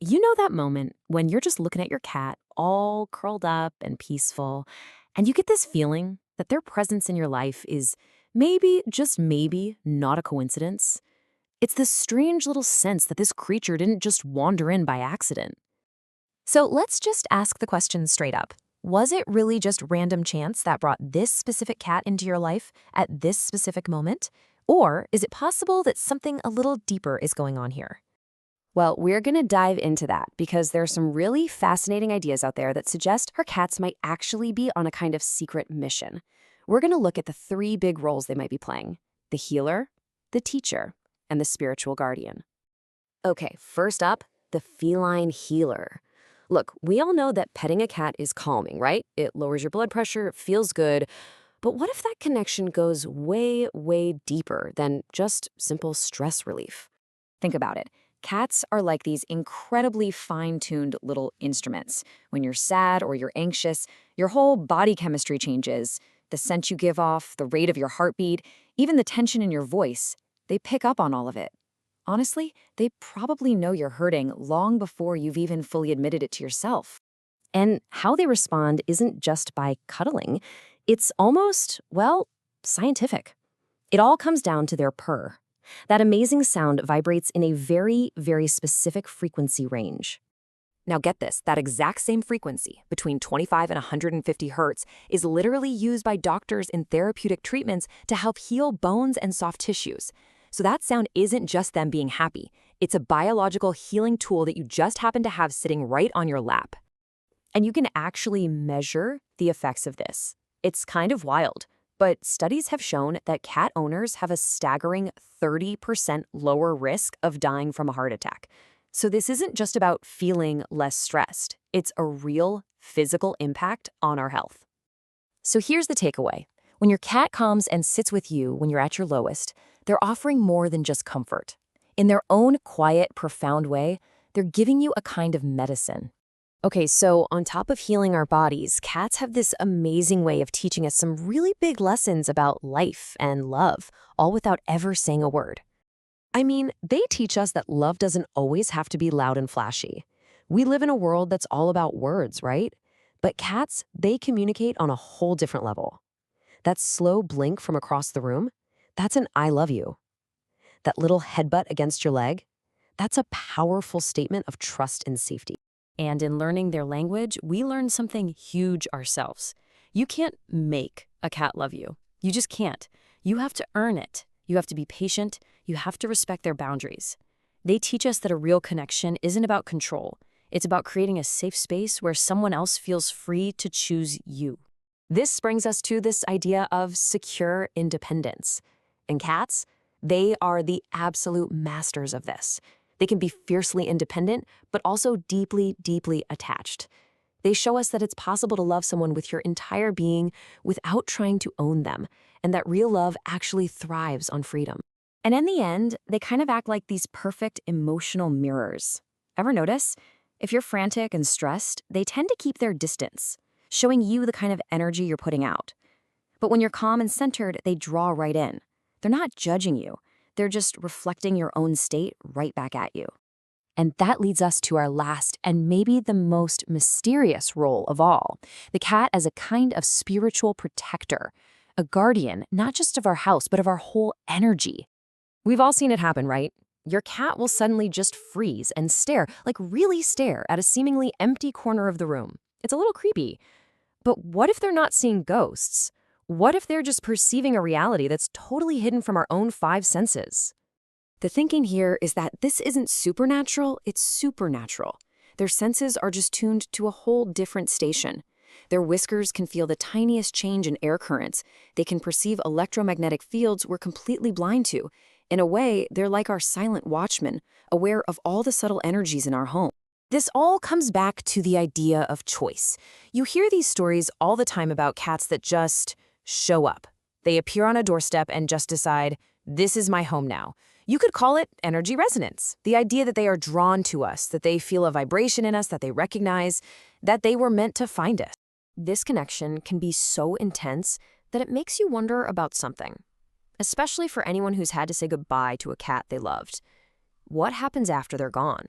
You know that moment when you're just looking at your cat, all curled up and peaceful, and you get this feeling that their presence in your life is maybe, just maybe, not a coincidence? It's this strange little sense that this creature didn't just wander in by accident. So let's just ask the question straight up. Was it really just random chance that brought this specific cat into your life at this specific moment? Or is it possible that something a little deeper is going on here? Well, we're going to dive into that because there are some really fascinating ideas out there that suggest our cats might actually be on a kind of secret mission. We're going to look at the three big roles they might be playing: the healer, the teacher, and the spiritual guardian. Okay, first up, the feline healer. Look, we all know that petting a cat is calming, right? It lowers your blood pressure, it feels good. But what if that connection goes way, way deeper than just simple stress relief? Think about it. Cats are like these incredibly fine-tuned little instruments. When you're sad or you're anxious, your whole body chemistry changes. The scent you give off, the rate of your heartbeat, even the tension in your voice, they pick up on all of it. Honestly, they probably know you're hurting long before you've even fully admitted it to yourself. And how they respond isn't just by cuddling. It's almost, well, scientific. It all comes down to their purr. That amazing sound vibrates in a very, very specific frequency range. Now get this, that exact same frequency, between 25 and 150 hertz, is literally used by doctors in therapeutic treatments to help heal bones and soft tissues. So that sound isn't just them being happy. It's a biological healing tool that you just happen to have sitting right on your lap. And you can actually measure the effects of this. It's kind of wild, but studies have shown that cat owners have a staggering 30% lower risk of dying from a heart attack. So this isn't just about feeling less stressed. It's a real physical impact on our health. So here's the takeaway. When your cat comes and sits with you when you're at your lowest, they're offering more than just comfort. In their own quiet, profound way, they're giving you a kind of medicine. Okay, so on top of healing our bodies, cats have this amazing way of teaching us some really big lessons about life and love, all without ever saying a word. I mean, they teach us that love doesn't always have to be loud and flashy. We live in a world that's all about words, right? But cats, they communicate on a whole different level. That slow blink from across the room, that's an I love you. That little headbutt against your leg, that's a powerful statement of trust and safety. And in learning their language, we learn something huge ourselves. You can't make a cat love you. You just can't. You have to earn it. You have to be patient. You have to respect their boundaries. They teach us that a real connection isn't about control. It's about creating a safe space where someone else feels free to choose you. This brings us to this idea of secure independence. And cats, they are the absolute masters of this. They can be fiercely independent, but also deeply, deeply attached. They show us that it's possible to love someone with your entire being without trying to own them, and that real love actually thrives on freedom. And in the end, they kind of act like these perfect emotional mirrors. Ever notice? If you're frantic and stressed, they tend to keep their distance, showing you the kind of energy you're putting out. But when you're calm and centered, they draw right in. They're not judging you. They're just reflecting your own state right back at you. And that leads us to our last and maybe the most mysterious role of all, the cat as a kind of spiritual protector, a guardian, not just of our house, but of our whole energy. We've all seen it happen, right? Your cat will suddenly just freeze and stare, like really stare, at a seemingly empty corner of the room. It's a little creepy. But what if they're not seeing ghosts? What if they're just perceiving a reality that's totally hidden from our own five senses? The thinking here is that this isn't supernatural, it's supernatural. Their senses are just tuned to a whole different station. Their whiskers can feel the tiniest change in air currents. They can perceive electromagnetic fields we're completely blind to. In a way, they're like our silent watchmen, aware of all the subtle energies in our home. This all comes back to the idea of choice. You hear these stories all the time about cats that just show up. They appear on a doorstep and just decide, this is my home now. You could call it energy resonance, the idea that they are drawn to us, that they feel a vibration in us that they recognize, that they were meant to find us. This connection can be so intense that it makes you wonder about something, especially for anyone who's had to say goodbye to a cat they loved. What happens after they're gone?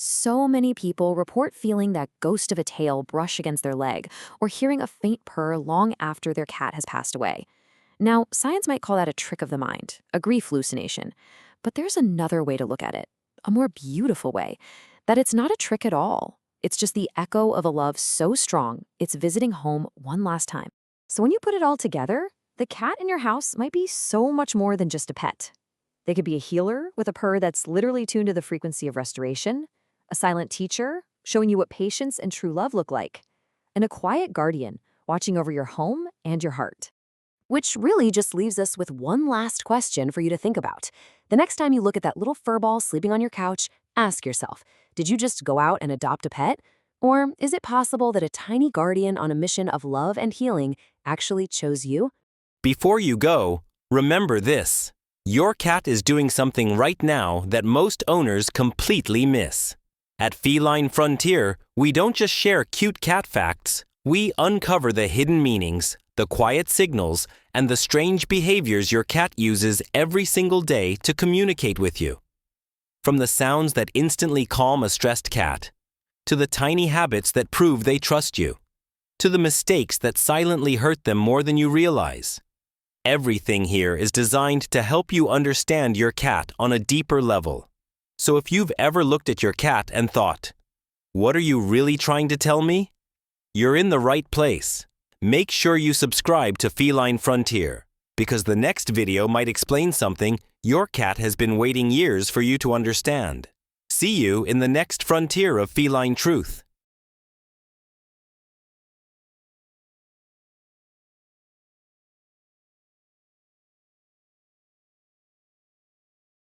So many people report feeling that ghost of a tail brush against their leg or hearing a faint purr long after their cat has passed away. Now, science might call that a trick of the mind, a grief hallucination. But there's another way to look at it, a more beautiful way, that it's not a trick at all. It's just the echo of a love so strong, it's visiting home one last time. So when you put it all together, the cat in your house might be so much more than just a pet. They could be a healer with a purr that's literally tuned to the frequency of restoration, a silent teacher showing you what patience and true love look like, and a quiet guardian watching over your home and your heart. Which really just leaves us with one last question for you to think about. The next time you look at that little furball sleeping on your couch, ask yourself, did you just go out and adopt a pet? Or is it possible that a tiny guardian on a mission of love and healing actually chose you? Before you go, remember this. Your cat is doing something right now that most owners completely miss. At Feline Frontier, we don't just share cute cat facts, we uncover the hidden meanings, the quiet signals, and the strange behaviors your cat uses every single day to communicate with you. From the sounds that instantly calm a stressed cat, to the tiny habits that prove they trust you, to the mistakes that silently hurt them more than you realize. Everything here is designed to help you understand your cat on a deeper level. So if you've ever looked at your cat and thought, "What are you really trying to tell me?" You're in the right place. Make sure you subscribe to Feline Frontier, because the next video might explain something your cat has been waiting years for you to understand. See you in the next frontier of feline truth.